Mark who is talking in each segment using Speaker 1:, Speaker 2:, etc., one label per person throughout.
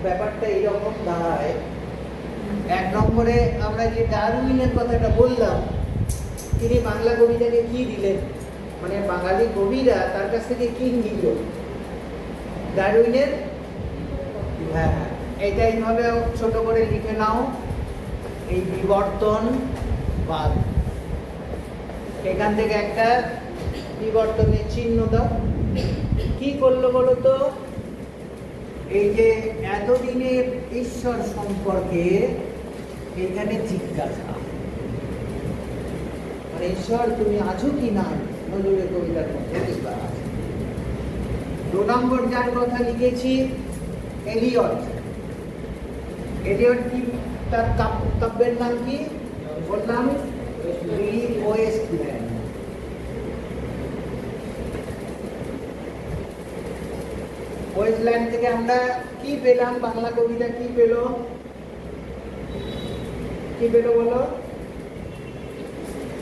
Speaker 1: ব্যাপারটা এইরকম দাঁড়ায়, এক নম্বরে আমরা যে ডারউইনের কথাটা বললাম, তিনি বাংলা কবিতাকে কি দিলেন, মানে বাঙালি কবিরা তার কাছ থেকে কি নিল ডারউইনের। হ্যাঁ, এটা এইভাবে ছোট করে লিখে নাও, এই বিবর্তনবাদ, এখান থেকে একটা বিবর্তনের চিহ্ন দাও। কি করলো বলো তো, এই যে এতদিনের ঈশ্বর সম্পর্কে এখানে জিজ্ঞাসা, মানে ঈশ্বর তুমি আছো কি না, নজরুলের কবিতার মধ্যে লিখা আছে। 2 নম্বর যার কথা লিখেছি এলিয়ট। এলিয়ট কি, তার কাব্যের নাম কি বললাম, ওয়েস্টল্যান্ড। ওয়েস্টল্যান্ড থেকে আমরা কি পেলাম, বাংলা কবিতা কি পেল, কি পেল বলো।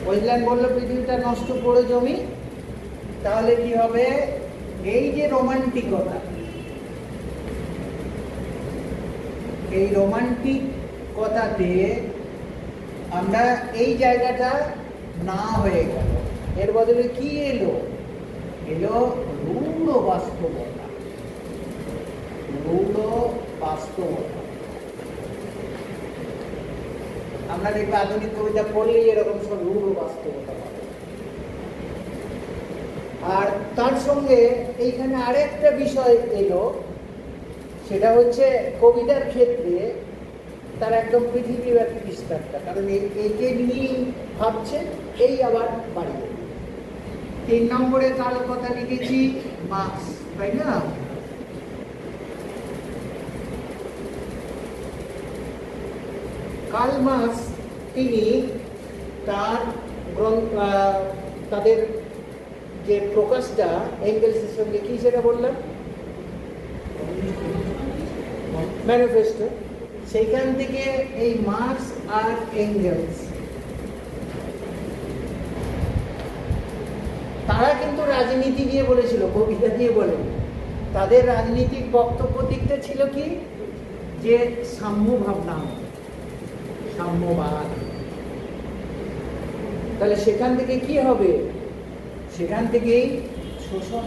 Speaker 1: ওয়েস্টল্যান্ড বললো পৃথিবীটা নষ্ট করে জমি, তাহলে কি হবে, এই যে রোমান্টিকতা, এই রোমান্টিক কথাতে আমরা এই জায়গাটা না হয়ে গেল, এর বদলে কি এলো, এলো রূঢ় বাস্তবতা। রূঢ় বাস্তবতা আমরা দেখবো আধুনিক কবিতা পড়লেই এরকম সব রূঢ় বাস্তবতা পাবে। আর তার সঙ্গে এইখানে আরেকটা বিষয় এলো, সেটা হচ্ছে কবিতার ক্ষেত্রে তার একদম পৃথিবীব্যাপী বিস্তারটা, কারণ একে নিয়েই ভাবছে, এই আবার বাড়িয়ে। 3 নম্বরে কার কথা লিখেছি, মার্কস, তাই না। কার্ল মার্কস তিনি তার তাদের যে প্রকাশটা এঙ্গেলসের সঙ্গে কি সেটা বললাম, ম্যানিফেস্টো, সেইখান থেকে এই মার্কস আর এঙ্গেলস তারা কিন্তু রাজনীতি দিয়ে বলেছিল, কবিতা দিয়ে বলেন। তাদের রাজনীতিক বক্তব্য দিকটা ছিল কি, যে সাম্য ভাবনা, সাম্যবাদ। তাহলে সেখান থেকে কি হবে, সেখান থেকেই শোষণ,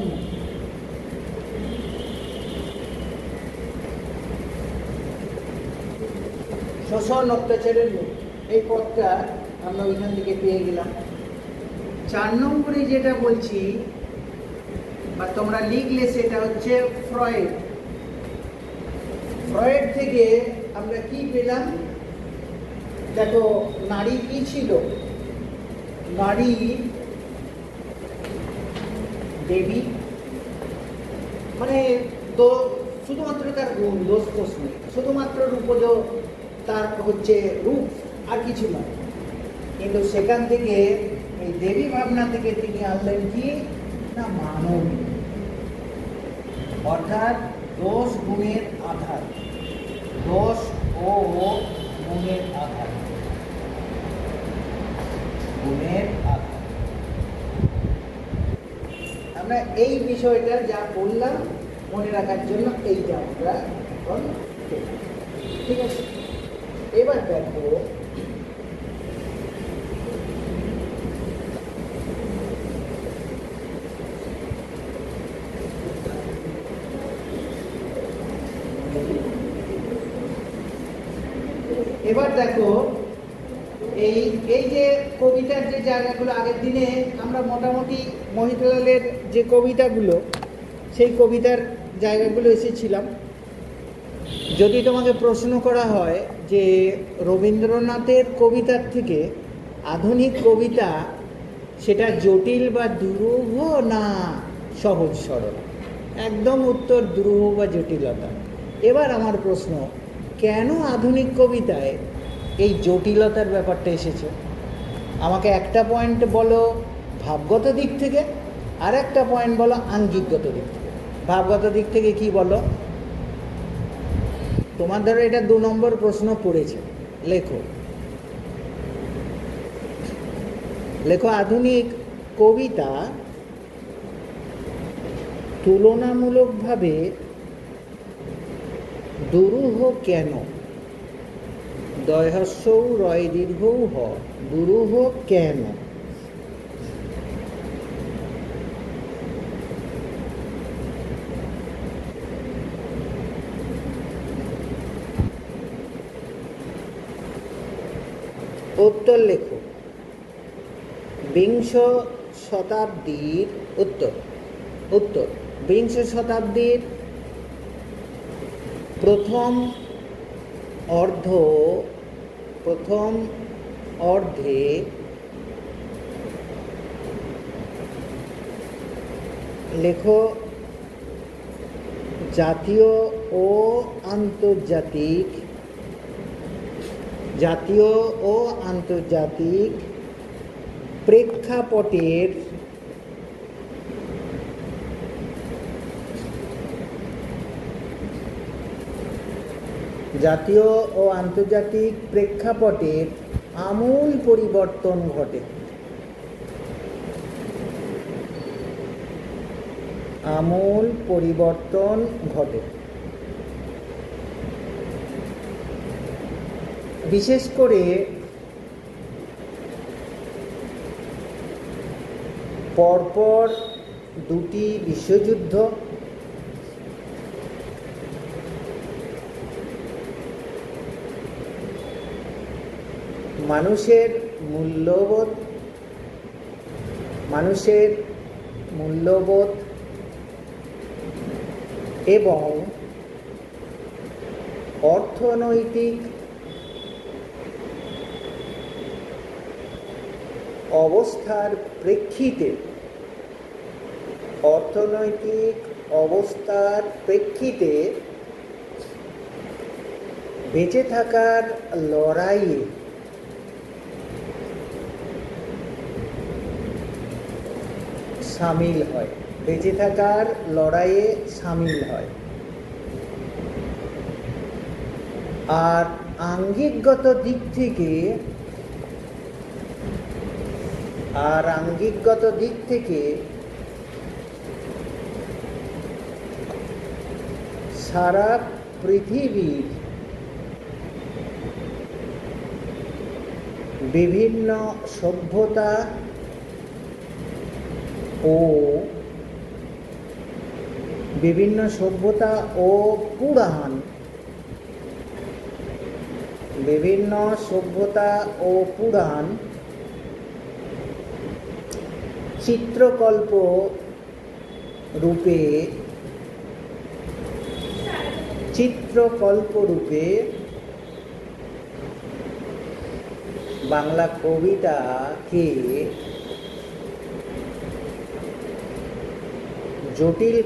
Speaker 1: শোষণ অত্যাচারের মুখ, এই পথটা আমরা ওইখান থেকে পেয়ে গেলাম। 4 নম্বরে যেটা বলছি বা তোমরা লিখলে সেটা হচ্ছে ফ্রয়েড। ফ্রয়েড থেকে আমরা কি পেলাম, দেখো নারী কি ছিল, নারী দেবী, মানে তো শুধুমাত্র তার গুণ, দোষ দোষ নেই, শুধুমাত্র রূপজ তার হচ্ছে রূপ, আর কিছু নয়। কিন্তু সেখান থেকে এই দেবী ভাবনা থেকে তিনি আনলেন কি না, মানব, অর্থাৎ দোষ গুণের আধার, দোষ ও গুণের আধার, গুণের আধার। আমরা এই বিষয়টা যা বললাম মনে রাখার জন্য এইটা আমরা এখন, ঠিক আছে। এবার দেখো এই যে কবিতার যে জায়গাগুলো, আগের দিনে আমরা মোটামুটি মহিতলালের যে কবিতাগুলো, সেই কবিতার জায়গাগুলো এসেছিলাম। যদি তোমাকে প্রশ্ন করা হয় যে রবীন্দ্রনাথের কবিতার থেকে আধুনিক কবিতা সেটা জটিল বা দুরূহ না সহজ সরল, একদম উত্তর দুরূহ বা জটিলতা। এবার আমার প্রশ্ন, কেন আধুনিক কবিতায় এই জটিলতার ব্যাপারটা এসেছে? আমাকে একটা পয়েন্ট বলো ভাবগত দিক থেকে, আর একটা পয়েন্ট বলো আঙ্গিকগত দিক থেকে। ভাবগত দিক থেকে কি বলো? তোমার ধরো এটা 2 নম্বর প্রশ্ন পড়েছে, লেখো লেখো আধুনিক কবিতা তুলনামূলকভাবে দুরূহ কেন, দয়হস্যৌ রয় দীর্ঘৌ হ, দুরূহ কেন? উত্তর লেখো। বিংশ শতাব্দীর উত্তর বিংশ শতাব্দীর প্রথম অর্ধে লেখো জাতীয় ও আন্তর্জাতিক প্রেক্ষাপটের আমূল পরিবর্তন ঘটে। বিশেষ করে পরপর দুটি বিশ্বযুদ্ধ, মানুষের মূল্যবোধ এবং অর্থনৈতিক অবস্থার প্রেক্ষিতে বেঁচে থাকার লড়াইয়ে সামিল হয়। আর আঙ্গিকগত দিক থেকে সারা পৃথিবীর বিভিন্ন সভ্যতা ও পুরাণ চিত্রকল্প রূপে বাংলা কবিতাকে জটিল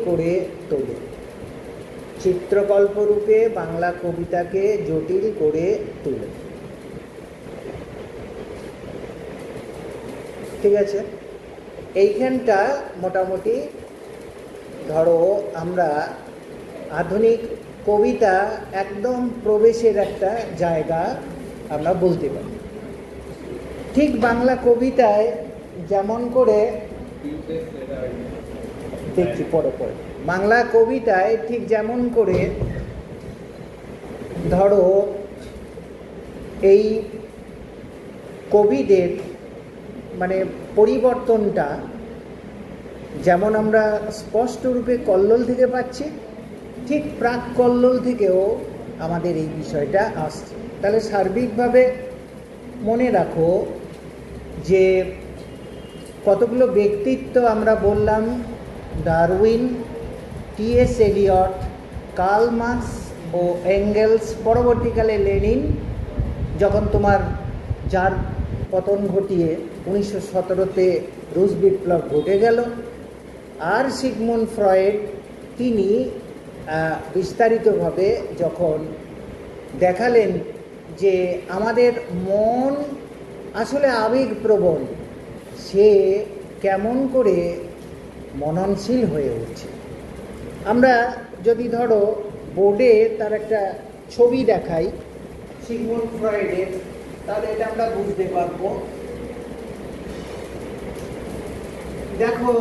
Speaker 1: করে তোলে। ঠিক আছে, এইখানটা মোটামুটি ধরো আমরা আধুনিক কবিতা একদম প্রবেশের একটা জায়গা আমরা বলতে পারি। ঠিক বাংলা কবিতায় যেমন করে বাংলা কবিতায় ঠিক যেমন করে ধরো এই কবিদের মানে পরিবর্তনটা যেমন আমরা স্পষ্ট রূপে কল্লোল থেকে পাচ্ছি, ঠিক প্রাক কল্লোল থেকেও আমাদের এই বিষয়টা আসছে। তাহলে সার্বিকভাবে মনে রাখো যে কতগুলো ব্যক্তিত্ব আমরা বললাম: Darwin, T S. Eliot, Karl Marx ও এঙ্গেলস, পরবর্তীকালে লেনিন, যখন যার পতন ঘটিয়ে 1917-তে রুশ বিপ্লব ঘটে গেল, আর সিগমুন্ড ফ্রয়েড, তিনি বিস্তারিতভাবে যখন দেখালেন যে আমাদের মন আসলে আবেগপ্রবণ, সে কেমন করে মননশীল হয়ে উঠছে। আমরা যদি ধরো বোর্ডে তার একটা ছবি দেখাই সিগমুন্ড ফ্রয়েডের, তাহলে এটা আমরা বুঝতে পারবো। দেখো,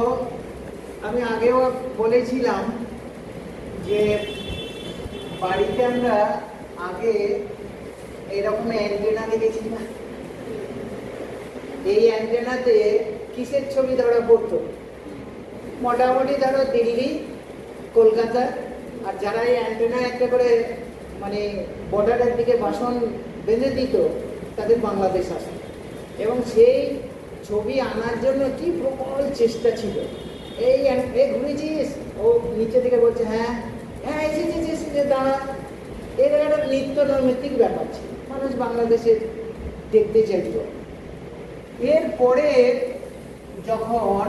Speaker 1: আমি আগেও বলেছিলাম যে বাড়িতে আমরা আগে এরকম অ্যান্টেনা দেখেছি না? এই অ্যান্টেনাতে কিসের ছবি ধরা পড়তো? মোটামুটি ধরো দিল্লি, কলকাতা, আর যারা এই অ্যান্টেনা একটা করে মানে বর্ডারের দিকে বাসন বেঁধে দিত তাদের বাংলাদেশ আসে, এবং সেই ছবি আনার জন্য কি প্রবল চেষ্টা ছিল। এই ঘুরেছিস, ও নিচে থেকে বলছে হ্যাঁ হ্যাঁ এসেছিস, দাঁড়া। এর একটা নিত্য নৈমিত্তিক ব্যাপার ছিল, মানুষ বাংলাদেশে দেখতে চাইত। এরপরে যখন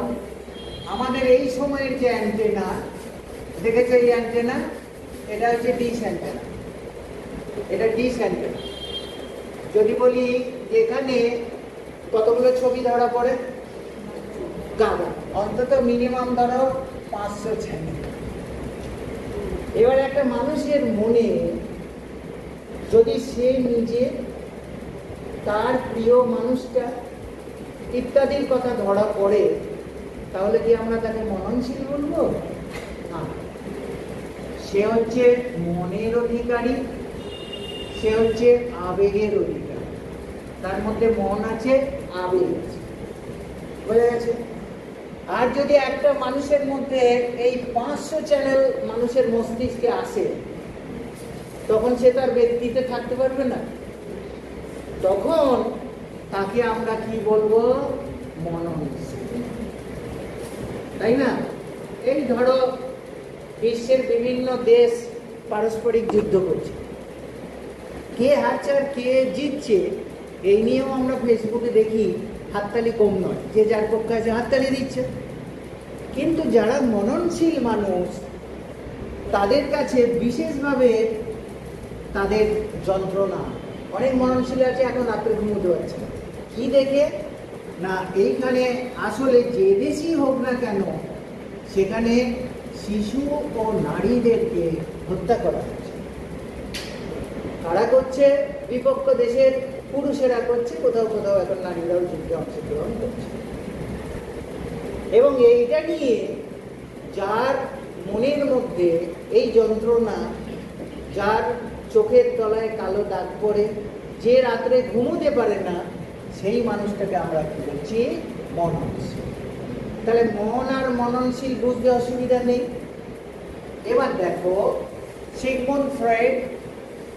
Speaker 1: আমাদের এই সময়ের যে অ্যান্টেনা দেখেছো, এই অ্যান্টেনা, এটা হচ্ছে ডিশ অ্যান্টেনা, এটা ডিশ অ্যান্টেনা। যদি বলি যে এখানে কতগুলো ছবি ধরা পড়ে, গাদা, অন্তত মিনিমাম ধরো 500 চ্যানেল। এবার একটা মানুষের মনে যদি সে নিজে, তার প্রিয় মানুষটা ইত্যাদির কথা ধরা পড়ে, তাহলে কি আমরা তাকে মননশীল বলবো? না, সে হচ্ছে মনের অধিকারী, সে হচ্ছে আবেগের অধিকারী। তার মধ্যে মন আছে, আবেগ আছে, বোঝা গেছে? আর যদি একটা মানুষের মধ্যে এই 500 চ্যানেল মানুষের মস্তিষ্কে আসে, তখন সে তার ব্যক্তিতে থাকতে পারবে না। তখন তাকে আমরা কি বলবো? মননশীল, তাই না? এই ধরো বিশ্বের বিভিন্ন দেশ পারস্পরিক যুদ্ধ করছে, কে হারছে আর কে জিতছে এই নিয়েও আমরা ফেসবুকে দেখি হাততালি কম নয়, যে যার পক্ষে আছে হাততালি দিচ্ছে। কিন্তু যারা মননশীল মানুষ, তাদের কাছে বিশেষভাবে তাদের যন্ত্রণা, অনেক মননশীল আছে এখন রাত্রে ঘুমোতে পারছে না, কি দেখে না এইখানে আসলে যে দেশই হোক না কেন সেখানে শিশু ও নারীদেরকে হত্যা করা হচ্ছে। কারা করছে? বিপক্ষ দেশের পুরুষেরা করছে, কোথাও কোথাও এখন নারীরাও যুদ্ধে অংশগ্রহণ করছে। এবং এইটা নিয়ে যার মনের মধ্যে এই যন্ত্রণা, যার চোখের তলায় কালো দাগ পড়ে, যে রাত্রে ঘুমোতে পারে না, সেই মানুষটাকে আমরা কি বলছি? মননশীল। তাহলে মন আর মননশীল বুঝতে অসুবিধা নেই। এবার দেখো, সিগমুন্ড ফ্রয়েড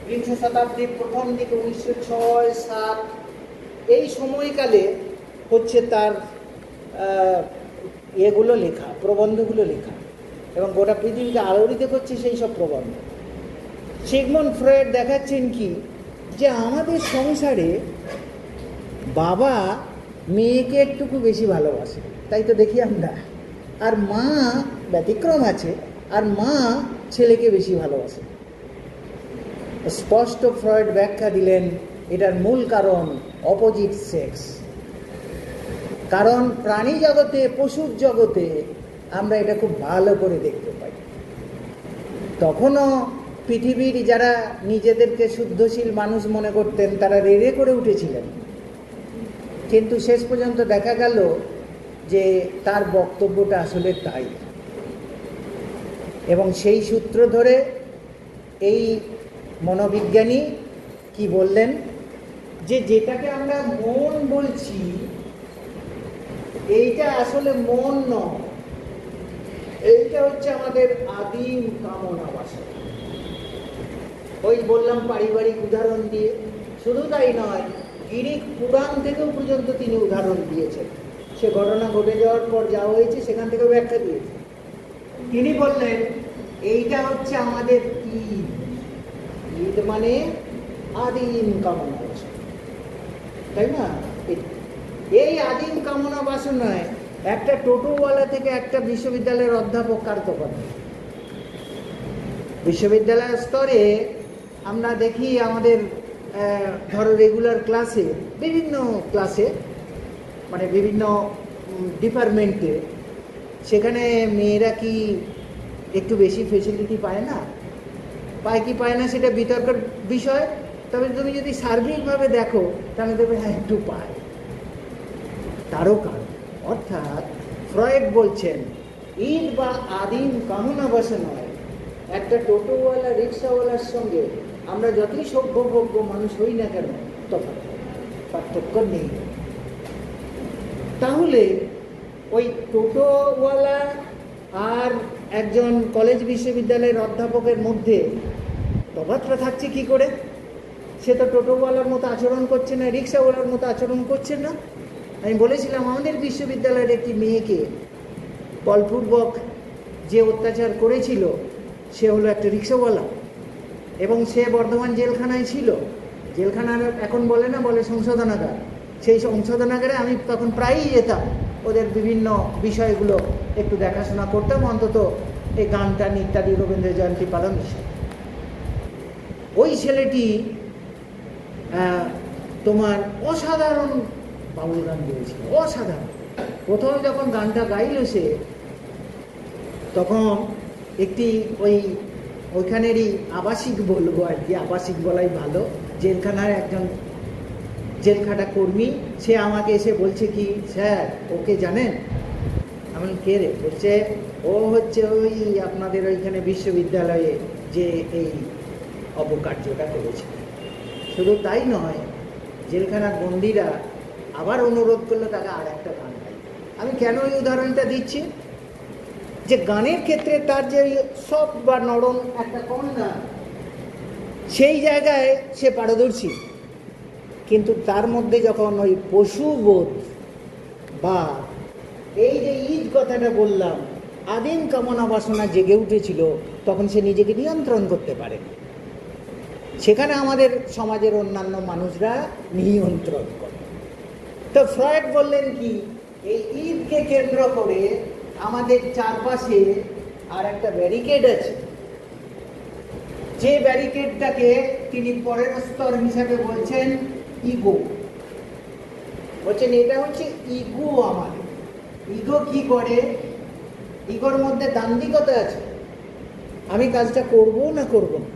Speaker 1: 20 শতাব্দীর প্রথম দিকে 1906-7 এই সময়কালে হচ্ছে তার এগুলো লেখা, প্রবন্ধগুলো লেখা, এবং গোটা পৃথিবীকে আলোড়িত করছে সেই সব প্রবন্ধ। সিগমুন্ড ফ্রয়েড দেখাচ্ছেন কি, যে আমাদের সংসারে বাবা মেয়েকে একটুকু বেশি ভালোবাসে, তাই তো দেখি আমরা, আর মা ব্যতিক্রম আছে, আর মা ছেলেকে বেশি ভালোবাসে। স্পষ্ট ফ্রয়েড ব্যাখ্যা দিলেন এটার মূল কারণ অপোজিট সেক্স। কারণ প্রাণী জগতে, পশুর জগতে আমরা এটা খুব ভালো করে দেখতে পাই। তখনও পৃথিবীর যারা নিজেদেরকে শুদ্ধশীল মানুষ মনে করতেন তারা রেড়ে করে উঠেছিলেন, কিন্তু শেষ পর্যন্ত দেখা গেল যে তার বক্তব্যটা আসলে তাই। এবং সেই সূত্র ধরে এই মনোবিজ্ঞানী কি বললেন, যে যেটাকে আমরা মন বলছি এইটা আসলে মন নয়, এইটা হচ্ছে আমাদের আদিম কামনা বাসনা। ওই বললাম পারিবারিক উদাহরণ দিয়ে, শুধু তাই নয়, গ্রিক পুরাণ থেকেও পর্যন্ত তিনি উদাহরণ দিয়েছেন। সে ঘটনা ঘটে যাওয়ার পর যা হয়েছে সেখান থেকে ব্যাখ্যা দিয়েছে। তিনি বললেন এইটা হচ্ছে আমাদের ঈদ। ঈদ মানে আদিম কামনা বাসনা, তাই না? এই আদিম কামনা বাসনায় একটা টোটোওয়ালা থেকে একটা বিশ্ববিদ্যালয়ের অধ্যাপক কার্যকর। বিশ্ববিদ্যালয়ের স্তরে আমরা দেখি আমাদের ধরো রেগুলার ক্লাসে, বিভিন্ন ক্লাসে মানে বিভিন্ন ডিপার্টমেন্টে, সেখানে মেয়েরা কি একটু বেশি ফেসিলিটি পায় না? পায় কি পায় না সেটা বিতর্কের বিষয়, তবে তুমি যদি সার্বিকভাবে দেখো তাহলে দেখবে হ্যাঁ একটু পায়। তারও কারণ, অর্থাৎ ফ্রয়েড বলছেন ঈদ বা আদিম কামনা বাসনায় একটা টোটোওয়ালা রিক্সাওয়ালার সঙ্গে আমরা যতই সভ্যভোগ্য মানুষ হই না কেন, তফাৎ, পার্থক্য নেই। তাহলে ওই টোটোওয়ালা আর একজন কলেজ বিশ্ববিদ্যালয়ের অধ্যাপকের মধ্যে তফাৎটা থাকছে কি করে? সে তো টোটোওয়ালার মতো আচরণ করছে না, রিক্সাওয়ালার মতো আচরণ করছে না। আমি বলেছিলাম আমাদের বিশ্ববিদ্যালয়ের একটি মেয়েকে বলপূর্বক যে অত্যাচার করেছিল সে হলো একটা রিক্সাওয়ালা, এবং সে বর্ধমান জেলখানায় ছিল। জেলখানার এখন বলে না, বলে সংশোধনাগার। সেই সংশোধনাগারে আমি তখন প্রায়ই যেতাম, ওদের বিভিন্ন বিষয়গুলো একটু দেখাশোনা করতাম, অন্তত এই গান টান ইত্যাদি রবীন্দ্র জয়ন্তী পালন বিষয়। ওই ছেলেটি তোমার অসাধারণ বাউল গান গেয়েছিল, অসাধারণ। প্রথম যখন গানটা গাইল সে, তখন একটি ওইখানেরই আবাসিক বলবো আর কি, আবাসিক বলাই ভালো, জেলখানার একজন জেলখাটা কর্মী, সে আমাকে এসে বলছে কি, স্যার ওকে জানেন? আমি কে রে? বলছে ও হচ্ছে ওই আপনাদের ওইখানে বিশ্ববিদ্যালয়ে যে এই অপকার্যটা করেছে। শুধু তাই নয়, জেলখানার বন্দীরা আবার অনুরোধ করলো তাকে আর একটা গান গাইতে। আমি কেন এই উদাহরণটা দিচ্ছি? যে গানের ক্ষেত্রে তার যে সফট বা নরম একটা কন্যা, সেই জায়গায় সে পারদর্শী, কিন্তু তার মধ্যে যখন ওই পশুবোধ বা এই যে ঈদ কথাটা বললাম, আদিম কামনা বাসনা জেগে উঠেছিল, তখন সে নিজেকে নিয়ন্ত্রণ করতে পারে। সেখানে আমাদের সমাজের অন্যান্য মানুষরা নিয়ন্ত্রণ করে। তো ফ্রয়েড বললেন কি, এই ঈদকে কেন্দ্র করে আমাদের চারপাশে আর একটা ব্যারিকেড আছে, যে ব্যারিকেডটাকে তিনি পরের স্তর হিসাবে বলছেন ইগো। বলছেন এটা হচ্ছে ইগো। আমাদের ইগো কি করে? ইগোর মধ্যে দান্দিকতা আছে, আমি কাজটা করব না করব না।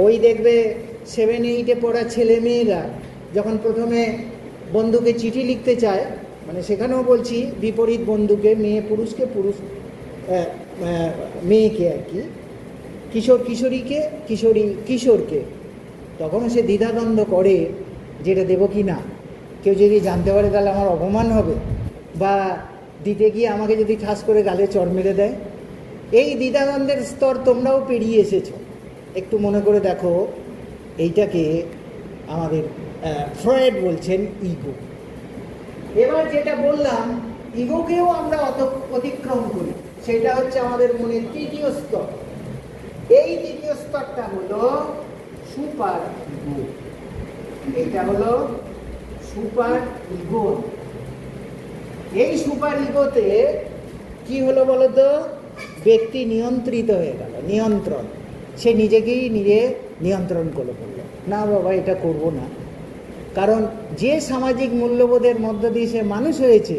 Speaker 1: ওই দেখবে 7-8 পড়া ছেলে মেয়েরা যখন প্রথমে বন্ধুকে চিঠি লিখতে চায়, মানে সেখানেও বলছি বিপরীত বন্ধুকে, মেয়ে পুরুষকে, পুরুষ মেয়েকে আর কি, কিশোর কিশোরীকে, কিশোরী কিশোরকে, তখনও সে দ্বিধাদ্বন্দ্ব করে যেটা দেবো কি না। কেউ যদি জানতে পারে তাহলে আমার অপমান হবে, বা দিতে গিয়ে আমাকে যদি ঠাস করে গালে চড় মেরে দেয়। এই দ্বিধাদ্বন্দ্বের স্তর তোমরাও পেরিয়ে এসেছো। একটু মনে করে দেখো, এইটাকে আমাদের ফ্রয়েড বলছেন ইগো। এবার যেটা বললাম, ইগোকেও আমরা অতিক্রম করি, সেটা হচ্ছে আমাদের মনের তৃতীয় স্তর। এই তৃতীয় স্তরটা হলো সুপার ইগো। এইটা হলো সুপার ইগো। এই সুপার ইগোতে কি হলো বলতো? ব্যক্তি নিয়ন্ত্রিত হয়ে গেল, নিয়ন্ত্রণ। সে নিজেকেই নিজে নিয়ন্ত্রণ করে ফেললো, না বাবা এটা করব না। কারণ যে সামাজিক মূল্যবোধের মধ্য দিয়ে সে মানুষ হয়েছে,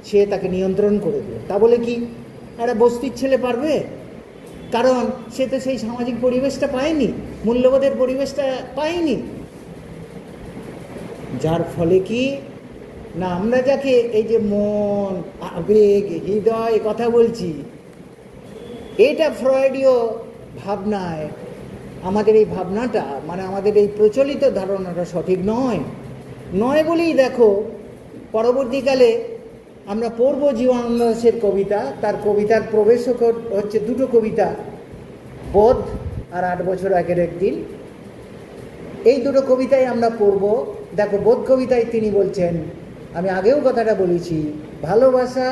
Speaker 1: সে তাকে নিয়ন্ত্রণ করে দিল। তা বলে কি একটা বস্তির ছেলে পারবে? কারণ সে তো সেই সামাজিক পরিবেশটা পায়নি, মূল্যবোধের পরিবেশটা পায়নি। যার ফলে কি না, আমরা যাকে এই যে মন, আবেগ, হৃদয় কথা বলছি, এটা ফ্রয়েডীয় ভাবনায়, আমাদের এই ভাবনাটা মানে আমাদের এই প্রচলিত ধারণাটা সঠিক নয় বলেই দেখো পরবর্তীকালে আমরা পড়ব জীবনানন্দ দাশের কবিতা। তার কবিতার প্রবেশ হচ্ছে দুটো কবিতা, বোধ আর 8 বছর আগের একদিন। এই দুটো কবিতায় আমরা পড়ব। দেখো, বোধ কবিতায় তিনি বলছেন, আমি আগেও কথাটা বলেছি, ভালোবাসা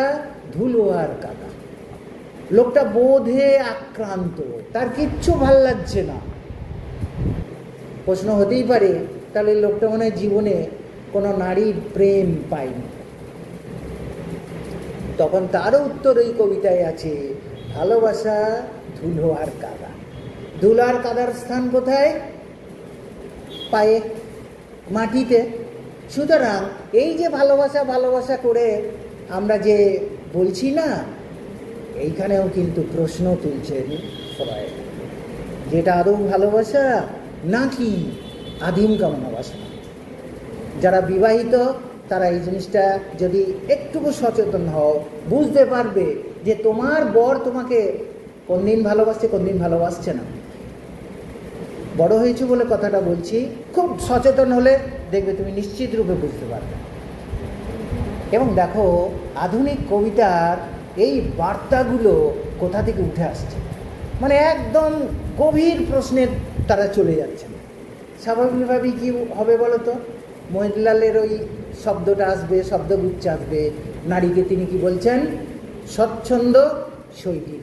Speaker 1: ধুলো আর কাদা। লোকটা বোধে আক্রান্ত, তার কিচ্ছু ভাল লাগছে না। প্রশ্ন হতেই পারে, তাহলে লোকটা মনে হয় জীবনে কোনো নারীর প্রেম পায়নি। তখন তারও উত্তর এই কবিতায় আছে, ভালোবাসা ধুলো আর কাদা। ধুলো আর কাদার স্থান কোথায়? পায়ে, মাটিতে। সুতরাং এই যে ভালোবাসা করে আমরা যে বলছি না, এইখানেও কিন্তু প্রশ্ন তুলছেন ফ্রয়েড, যেটা আদৌ ভালোবাসা নাকি আদিম কামনা বাসনা। যারা বিবাহিত তারা এই জিনিসটা যদি একটুকু সচেতন হও, বুঝতে পারবে যে তোমার বর তোমাকে কোন দিন ভালোবাসছে, কোন দিন ভালোবাসছে না। বড় হয়েছে বলে কথাটা বলছি, খুব সচেতন হলে দেখবে তুমি নিশ্চিত রূপে বুঝতে পারবে। এবং দেখো আধুনিক কবিতার এই বার্তাগুলো কোথা থেকে উঠে আসছে, মানে একদম গভীর প্রশ্নে তারা চলে যাচ্ছে। স্বাভাবিকভাবেই কী হবে বলো তো, মহিলালের ওই শব্দটা আসবে, শব্দগুচ্ছ আসবে, নারীকে তিনি কি বলছেন, স্বচ্ছন্দ শৈলী।